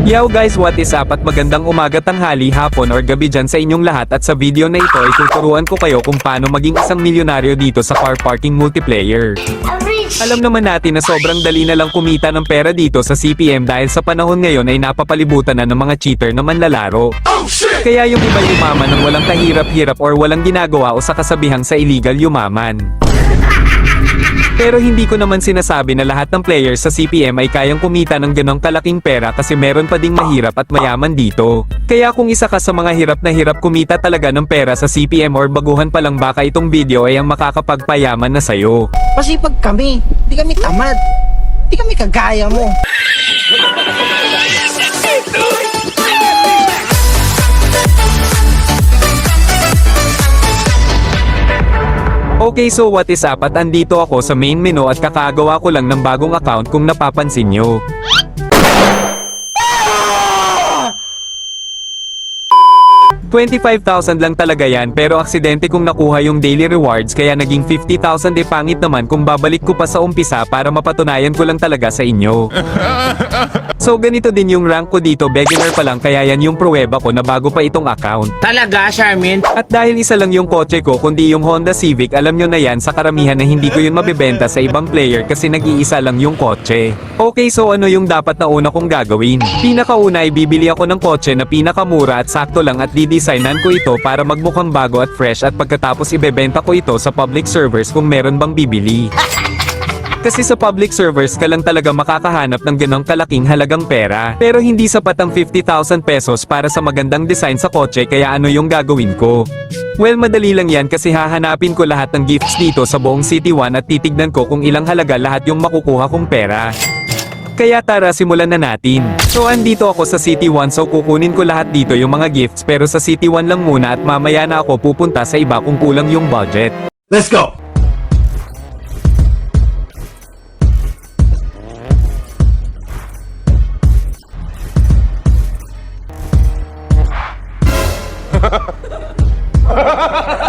Yo guys, what is up at magandang umaga, tanghali, hapon or gabi dyan sa inyong lahat, at sa video na ito ay tuturuan ko kayo kung paano maging isang milyonaryo dito sa car parking multiplayer. Alam naman natin na sobrang dali na lang kumita ng pera dito sa CPM dahil sa panahon ngayon ay napapalibutan na ng mga cheater na manlalaro. Kaya yung iba yumaman ng walang kahirap-hirap or walang ginagawa o sa kasabihang sa illegal yumaman. Pero hindi ko naman sinasabi na lahat ng players sa CPM ay kayang kumita ng ganong kalaking pera kasi meron pa ding mahirap at mayaman dito. Kaya kung isa ka sa mga hirap na hirap kumita talaga ng pera sa CPM or baguhan pa lang, baka itong video ay ang makakapagpayaman na sayo. Masipag kami, di kami tamad, di kami kagaya mo. Okay, so what is up, at andito ako sa main menu at kakagawa ko lang ng bagong account kung napapansin nyo. $25,000 lang talaga yan, pero aksidente kong nakuha yung daily rewards kaya naging 50,000. Pangit naman kung babalik ko pa sa umpisa para mapatunayan ko lang talaga sa inyo. So ganito din yung rank ko dito, beginner pa lang, kaya yan yung pruweba ko na bago pa itong account. Talaga, Charmin? At dahil isa lang yung kotse ko kundi yung Honda Civic, alam nyo na yan sa karamihan na hindi ko yun mabibenta sa ibang player kasi nag-iisa lang yung kotse. Okay, so ano yung dapat na una kong gagawin? Pinakauna ay bibili ako ng kotse na pinakamura at sakto lang at didesignan ko ito para magmukhang bago at fresh, at pagkatapos ibebenta ko ito sa public servers kung meron bang bibili. Kasi sa public servers ka lang talaga makakahanap ng ganong kalaking halagang pera. Pero hindi sapat ang 50,000 pesos para sa magandang design sa kotse, kaya ano yung gagawin ko? Well, madali lang yan kasi hahanapin ko lahat ng gifts dito sa buong City 1 at titignan ko kung ilang halaga lahat yung makukuha kong pera. Kaya tara, simulan na natin. So andito ako sa City 1, so kukunin ko lahat dito yung mga gifts, pero sa City 1 lang muna at mamaya na ako pupunta sa iba kung kulang yung budget. Let's go!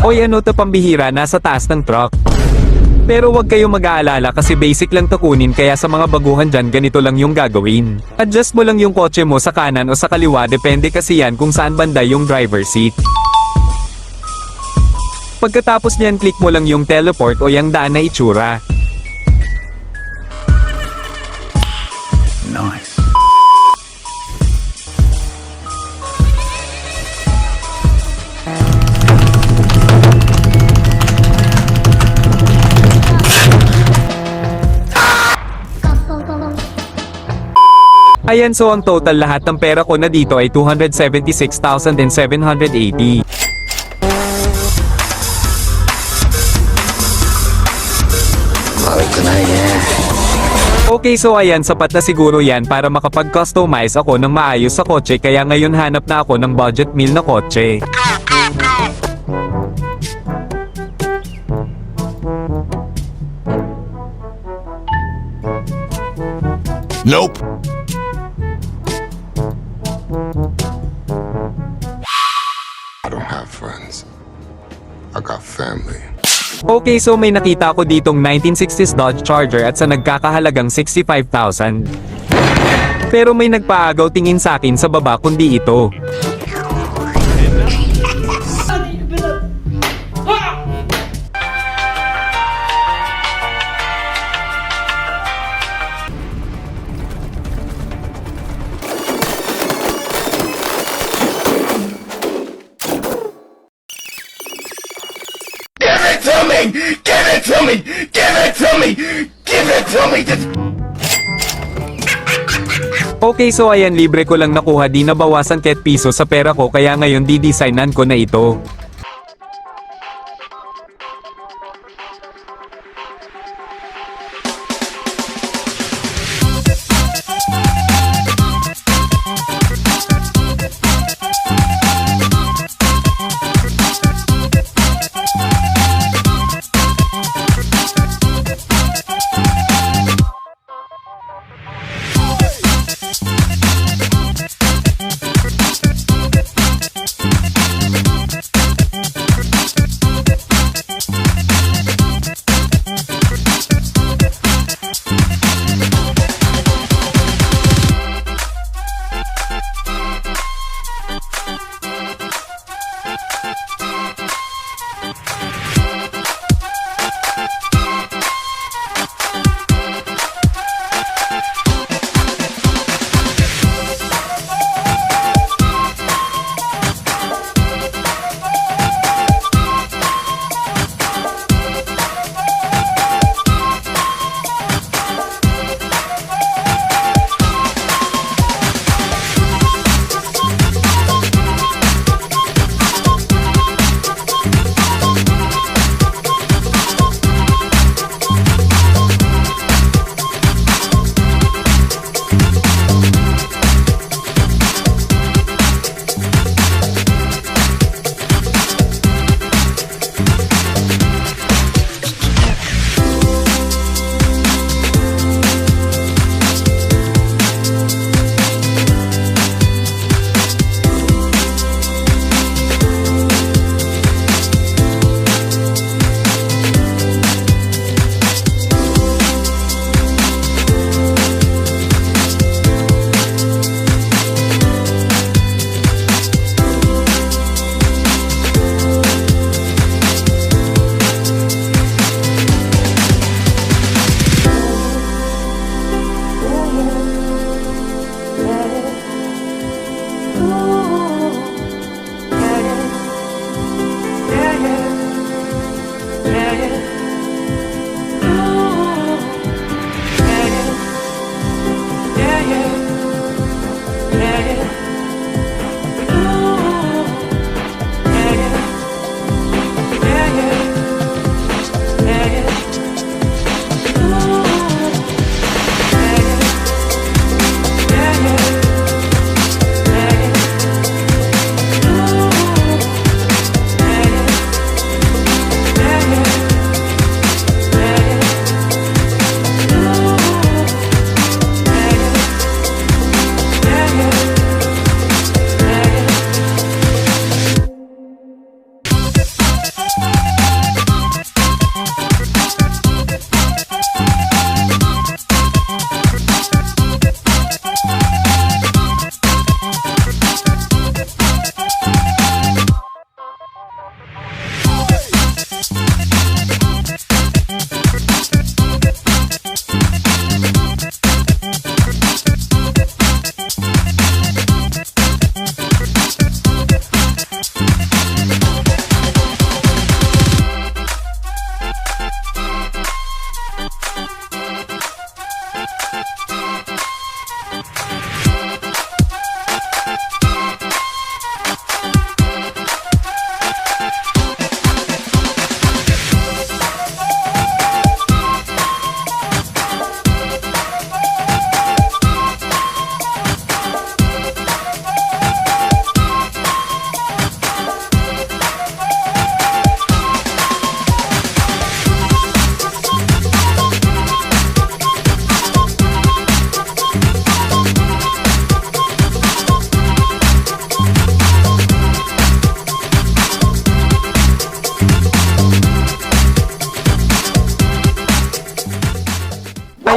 Oy, ano to, pambihira, nasa taas ng truck. Pero wag kayong mag-aalala kasi basic lang to kunin, kaya sa mga baguhan dyan ganito lang yung gagawin. Adjust mo lang yung kotse mo sa kanan o sa kaliwa, depende kasi yan kung saan banda yung driver seat. Pagkatapos niyan, click mo lang yung teleport o yung daan na itsura. Nice. Ayan, so ang total lahat ng pera ko na dito ay 276,780. Okay, so ayan, sapat na siguro yan para makapag-customize ako ng maayos sa kotse, kaya ngayon hanap na ako ng budget meal na kotse. Nope. I don't have friends. I got family. Okay, so may nakita ako ditong 1960s Dodge Charger at sa nagkakahalagang 65,000. Pero may nagpaagaw tingin sa akin sa baba kundi ito. Give it to me! Give it to me! Give it to me! Give it to me! Okay, so ayan, libre ko lang nakuha, di nabawasan kahit piso sa pera ko, kaya ngayon didesignan ko na ito.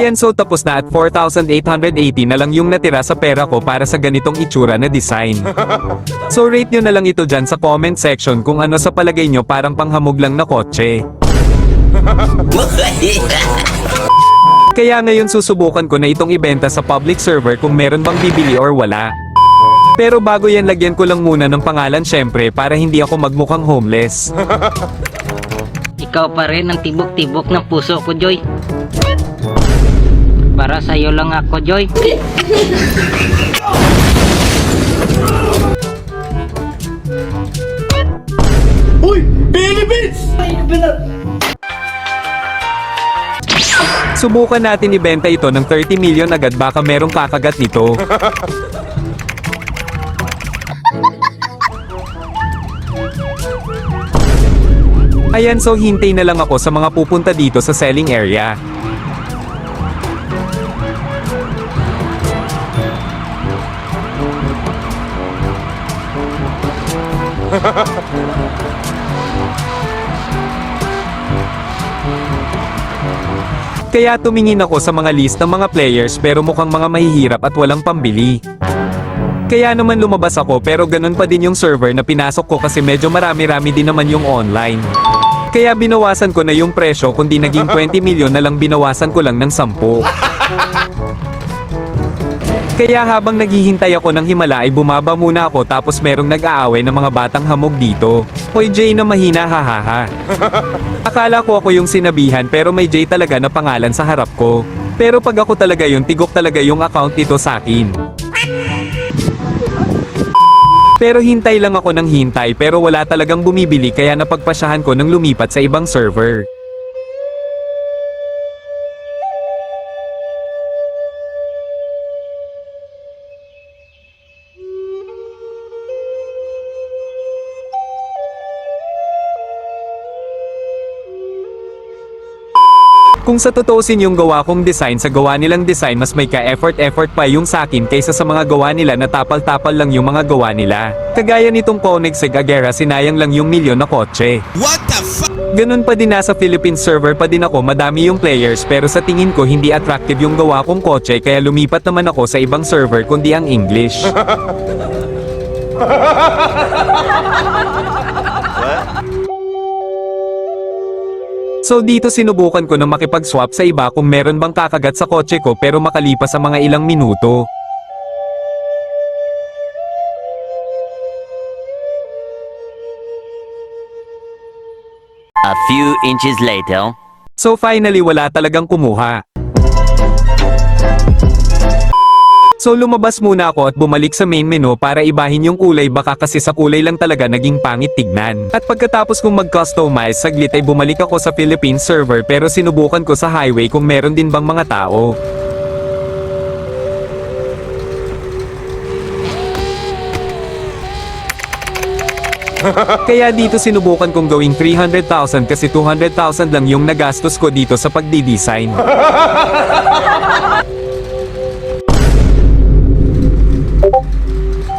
Ayan, so tapos na at 4,880 na lang yung natira sa pera ko para sa ganitong itsura na design. So rate nyo na lang ito dyan sa comment section kung ano sa palagay nyo parang panghamog lang na kotse. Kaya ngayon susubukan ko na itong ibenta sa public server kung meron bang bibili or wala. Pero bago yan, lagyan ko lang muna ng pangalan syempre para hindi ako magmukhang homeless. Ikaw pa rin ang tibok-tibok ng puso ko, Joy. Para sa'yo lang ako, Joy. Uy! Philippines! Subukan natin ibenta ito ng 30 million agad, baka merong kakagat nito. Ayan, so hintay na lang ako sa mga pupunta dito sa selling area. Kaya tumingin ako sa mga list ng mga players pero mukhang mga mahihirap at walang pambili. Kaya naman lumabas ako pero ganun pa din yung server na pinasok ko kasi medyo marami-rami din naman yung online. Kaya binawasan ko na yung presyo, kundi naging 20 million na lang, binawasan ko lang ng 10. Kaya habang naghihintay ako ng himala ay bumaba muna ako tapos merong nag-aaway ng mga batang hamog dito. Hoy Jay na mahina, hahaha. Akala ko ako yung sinabihan pero may Jay talaga na pangalan sa harap ko. Pero pag ako talaga yun, tigok talaga yung account nito sa akin. Pero hintay lang ako ng hintay pero wala talagang bumibili kaya napagpasyahan ko ng lumipat sa ibang server. Kung sa tutuusin yung gawa kong design sa gawa nilang design, mas may ka-effort pa yung sakin kaysa sa mga gawa nila na tapal-tapal lang yung mga gawa nila. Kagaya nitong Koenigsegg Agera, sinayang lang yung milyon na kotse. What the fuck? Ganun pa din, nasa Philippines server pa din ako, madami yung players pero sa tingin ko hindi attractive yung gawa kong kotse kaya lumipat naman ako sa ibang server kundi ang English. So dito sinubukan ko na makipag-swap sa iba kung meron bang kakagat sa kotse ko pero makalipas sa mga ilang minuto. A few inches later. So finally wala talagang kumuha. So lumabas muna ako at bumalik sa main menu para ibahin yung kulay, baka kasi sa kulay lang talaga naging pangit tignan. At pagkatapos kong mag-customize saglit ay bumalik ako sa Philippines server pero sinubukan ko sa highway kung meron din bang mga tao. Kaya dito sinubukan kong gawing 300,000 kasi 200,000 lang yung nagastos ko dito sa pagdi-design.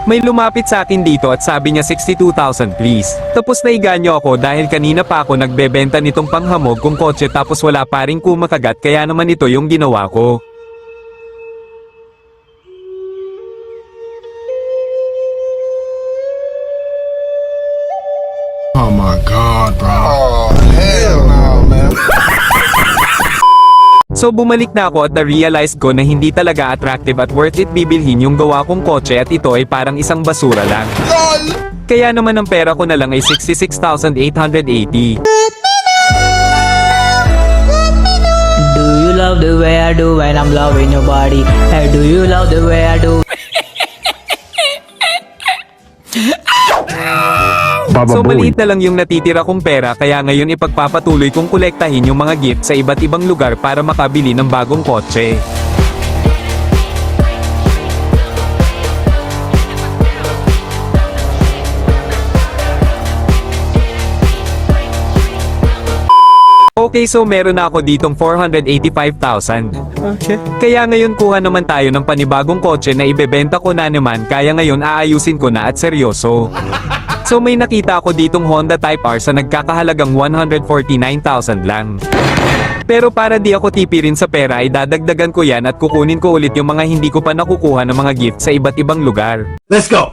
May lumapit sa akin dito at sabi niya 62,000 please. Tapos naiganyo ako dahil kanina pa ako nagbebenta nitong panghamog kong kotse tapos wala pa rin kumakagat kaya naman ito yung ginawa ko. Oh my god, bro. Oh, hell no, man. So bumalik na ako at na-realize ko na hindi talaga attractive at worth it bibilhin yung gawa kong kotse at ito ay parang isang basura lang. Kaya naman ang pera ko na lang ay 66,880. Do you love the way I do when I'm loving your body? Hey, do you love the way I do? So maliit na lang yung natitira kong pera kaya ngayon ipagpapatuloy kong kolektahin yung mga gift sa iba't ibang lugar para makabili ng bagong kotse. Okay, so meron na ako ditong 485,000. Okay. Kaya ngayon kuha naman tayo ng panibagong kotse na ibebenta ko na naman, kaya ngayon aayusin ko na at seryoso. So may nakita ako ditong Honda Type R sa nagkakahalagang 149,000 lang. Pero para di ako tipirin sa pera ay dadagdagan ko yan at kukunin ko ulit yung mga hindi ko pa nakukuha ng mga gift sa iba't ibang lugar. Let's go!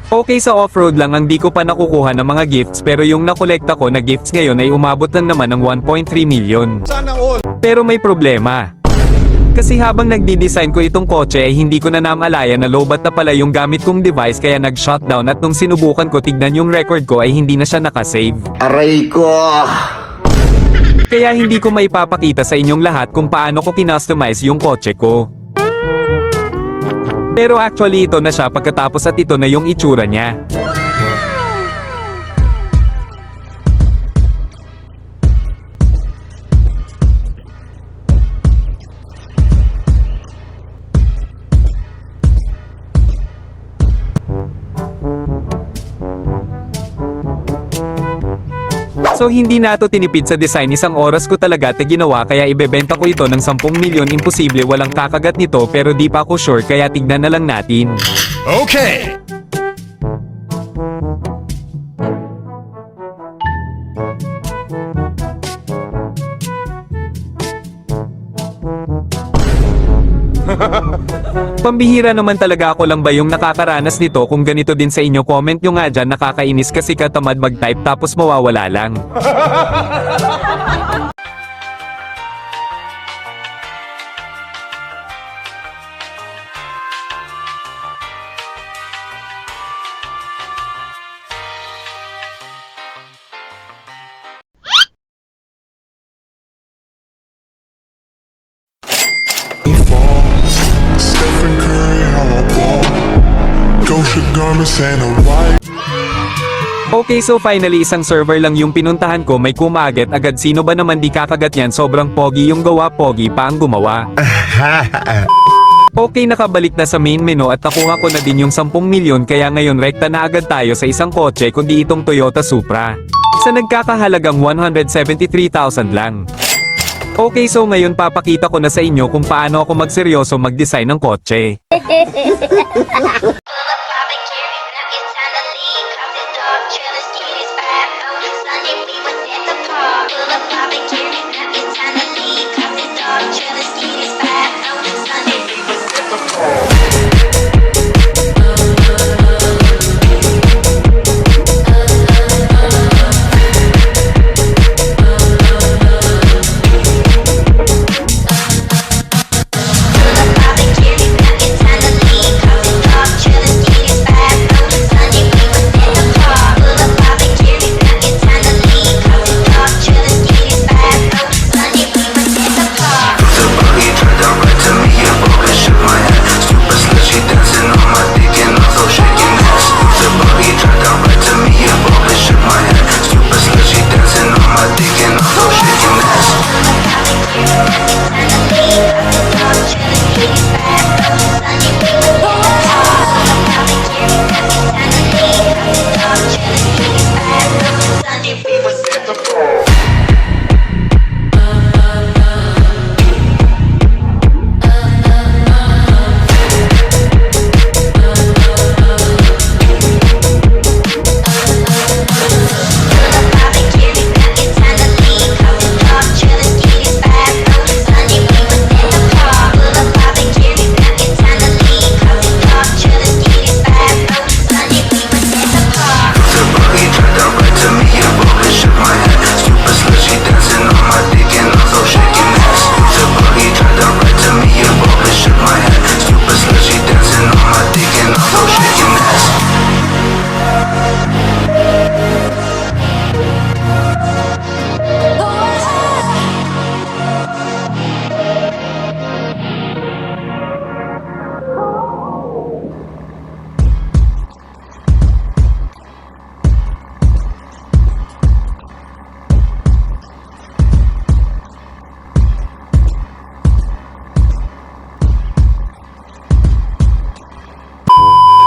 Okay, sa off-road lang ang di ko pa nakukuha ng mga gifts pero yung nakolekta ko na gifts ngayon ay umabot lang naman ng 1.3 million. Pero may problema. Kasi habang nagdi-design ko itong kotse ay hindi ko na namalaya na lowbat na pala yung gamit kong device kaya nag-shutdown at nung sinubukan ko tignan yung record ko ay hindi na siya nakasave. Aray ko! Kaya hindi ko maipapakita sa inyong lahat kung paano ko kinustomize yung kotse ko. Pero actually ito na siya pagkatapos at ito na yung itsura niya. So hindi na ito tinipid sa design, isang oras ko talaga ito ginawa kaya ibebenta ko ito ng 10 milyon. Imposible walang kakagat nito pero di pa ako sure kaya tignan na lang natin. Okay! Pambihira naman talaga, ako lang ba yung nakakaranas nito? Kung ganito din sa inyo, comment nyo nga dyan. Nakakainis kasi katamad mag-type tapos mawawala lang. Stephen Curry, how I ball. Gosha garments and a white. Okay, so finally isang server lang yung pinuntahan ko, may kumaget agad. Sino ba naman di kakagat yan? Sobrang pogi yung gawa, pogi pa ang gumawa. Okay, nakabalik na sa main menu at nakuha ko na din yung 10 milyon kaya ngayon rekta na agad tayo sa isang kotse kundi itong Toyota Supra. Sa nagkakahalagang 173,000 lang. Okay, so ngayon papakita ko na sa inyo kung paano ako magseryoso mag-design ng kotse. Chillin'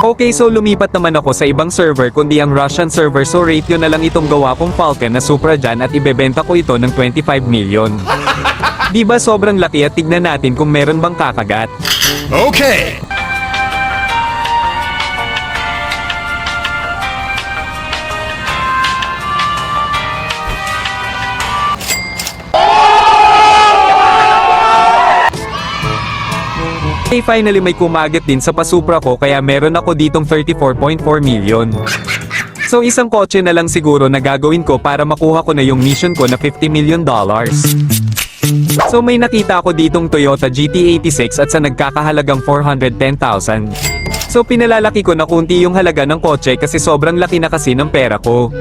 Okay, so lumipat naman ako sa ibang server kundi ang Russian server, so rate nyo na lang itong gawa kong Falcon na Supra dyan at ibebenta ko ito ng 25 million. Diba sobrang laki at tignan natin kung meron bang kakagat. Okay. Okay, finally may kumagat din sa pasupra ko kaya meron ako ditong 34.4 million. So isang kotse na lang siguro na gagawin ko para makuha ko na yung mission ko na $50 million. So may nakita ako ditong Toyota GT86 at sa nagkakahalagang 410,000. So pinalalaki ko na kunti yung halaga ng kotse kasi sobrang laki na kasi ng pera ko.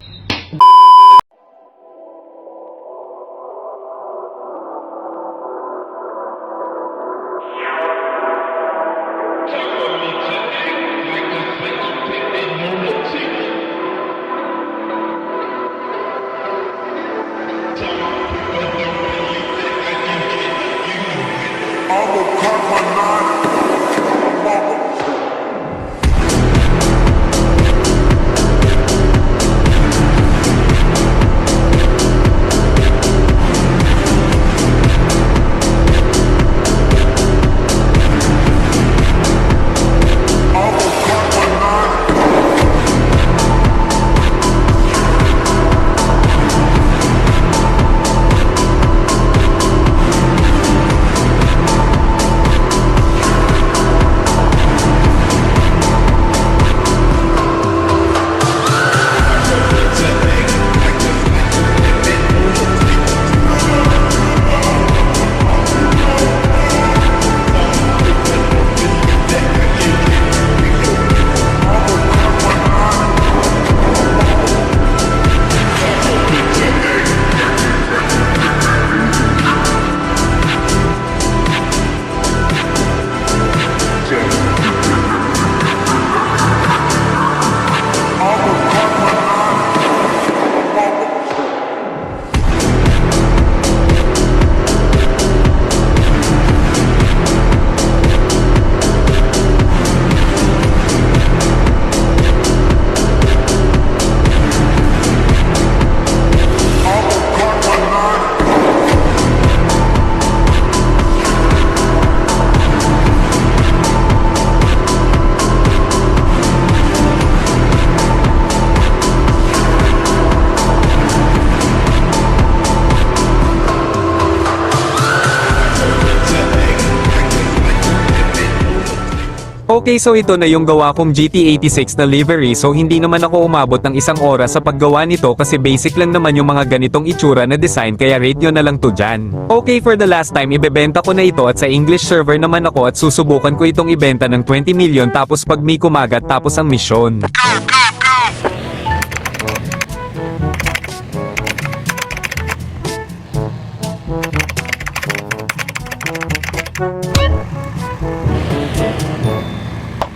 Okay, so ito na yung gawa kong GT86 na livery, so hindi naman ako umabot ng isang oras sa paggawa nito kasi basic lang naman yung mga ganitong itsura na design kaya rate nyo na lang to dyan. Okay, for the last time ibebenta ko na ito at sa English server naman ako at susubukan ko itong ibenta ng 20 million tapos pag may kumagat tapos ang misyon.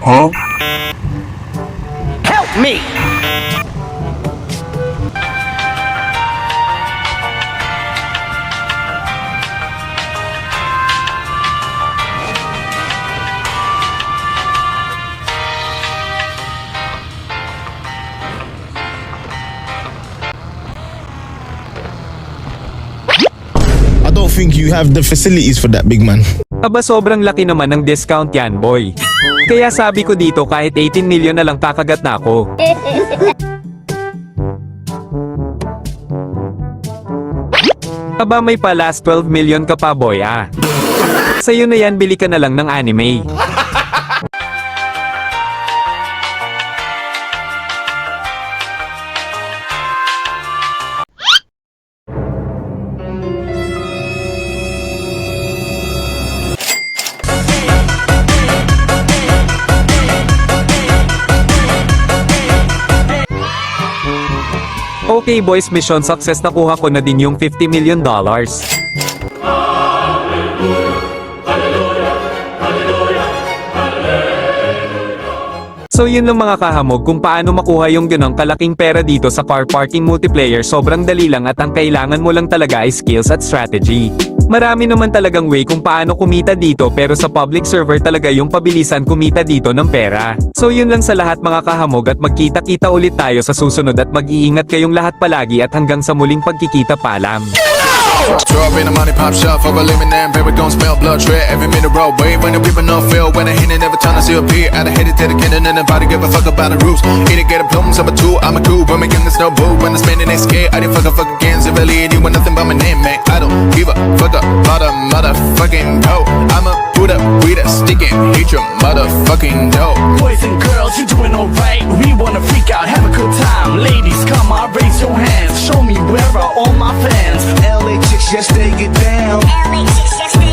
Huh? Help me. I don't think you have the facilities for that, big man. Aba sobrang laki naman ng discount yan, boy. Kaya sabi ko dito kahit 18 million na lang kakagat na ako. Aba may pa last 12 million ka pa, boy, ah. Sa'yo na yan, bili ka na lang ng anime. Okay boys, mission success, nakuha ko na din yung $50 million. So yun lang mga kahamog kung paano makuha yung ganong kalaking pera dito sa car parking multiplayer. Sobrang dali lang at ang kailangan mo lang talaga ay skills at strategy. Marami naman talagang way kung paano kumita dito pero sa public server talaga yung pabilisan kumita dito ng pera. So yun lang sa lahat mga kahamog at magkita-kita ulit tayo sa susunod at mag-iingat kayong lahat palagi at hanggang sa muling pagkikita paalam. Throw up in the money pop shop for a living and baby gon' smell blood tread every minute road wave when the people no feel when I hit it every time I see a beer I hit it to the cannon and nobody give a fuck about the rules eat it get a plums I'm a two I'm a crew when we young there's no boo when it's spending they scared I didn't fuck again so really anyone nothing but my name man I don't give a fuck about a motherfucking hoe I'm a Buddha we the sticking hate your motherfucking dough Boys and girls, you doing alright. We wanna freak out, have a good time. Ladies, come on, raise your hands. Show me where are all my fans. LA chicks, yes, they get down. LA chicks, yes, they